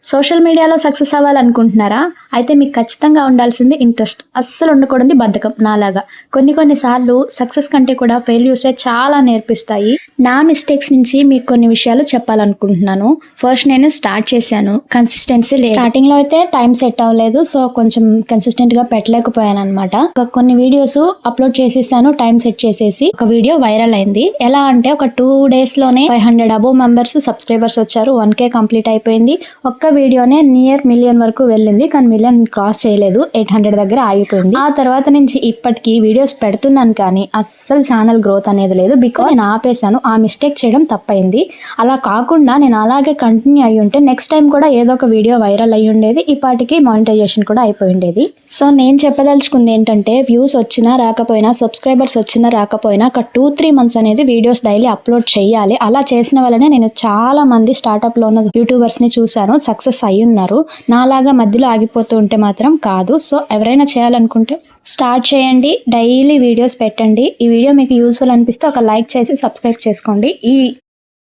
Social మీడియాలో success అవ్వాలనుకుంటున్నారా? అయితే మీకు ఖచ్చితంగా ఉండాల్సింది ఇంట్రెస్ట్. అస్సలు ఉండకూడనిది బద్ధకం నాలాగా. కొన్ని సార్లు సక్సెస్ కంటే కూడా ఫెయిల్యూర్సే చాలా నేర్పిస్తాయి. నా మిస్టేక్స్ నుంచి మీకు కొన్ని విషయాలు చెప్పాలనుకుంటున్నాను. ఫస్ట్ నేను స్టార్ట్ చేశాను. కన్సిస్టెన్సీ లేదు. స్టార్టింగ్‌లో అయితే టైం సెట్ అవ్వలేదు. సో, కొంచెం కన్సిస్టెంట్‌గా పెట్టలేకపోయాననమాట. కొన్ని వీడియోస్ అప్‌లోడ్ చేసేసాను టైం సెట్ చేసేసి. ఒక వీడియో వైరల్ అయింది. ఎలా అంటే ఒక 2 డేస్‌లోనే 500 అబోవ్ మెంబర్స్ సబ్స్క్రైబర్స్ వచ్చారు. 1K కంప్లీట్ అయిపోయింది. ఒక్క వీడియోనే నియర్ మిలియన్ వరకు వెళ్ళింది. కానీ మిలియన్ క్రాస్ చేయలేదు. 800 దగ్గర ఆగిపోయింది. ఆ తర్వాత నుంచి ఇప్పటికి వీడియోస్ పెడుతున్నాను కానీ అస్సలు ఛానల్ గ్రోత్ అనేది లేదు. బికాజ్ నేను ఆపేశాను. ఆ మిస్టేక్ చేయడం తప్పైంది. అలా కాకుండా నేను అలాగే కంటిన్యూ అయ్యి ఉంటే నెక్స్ట్ టైం కూడా ఏదో ఒక వీడియో వైరల్ అయ్యి ఉండేది. ఈ పాటికి మానిటైజేషన్ కూడా అయిపోయి ఉండేది. సో నేను చెప్పదలుచుకుంది ఏంటంటే వ్యూస్ వచ్చినా రాకపోయినా సబ్స్క్రైబర్స్ వచ్చినా రాకపోయినా ఒక 2-3 మంత్స్ అనేది వీడియోస్ డైలీ అప్లోడ్ చేయాలి. అలా చేసిన వల్లనే నేను చాలా మంది స్టార్టప్ లో ఉన్న యూట్యూబర్స్ ని చూశాను. సక్సెస్ అయ్యి ఉన్నారు. నాలాగా మధ్యలో ఆగిపోతూ ఉంటే మాత్రం కాదు. సో ఎవరైనా చేయాలనుకుంటే స్టార్ట్ చేయండి. డైలీ వీడియోస్ పెట్టండి. ఈ వీడియో మీకు యూస్ఫుల్ అనిపిస్తే ఒక లైక్ చేసి సబ్స్క్రైబ్ చేసుకోండి. ఈ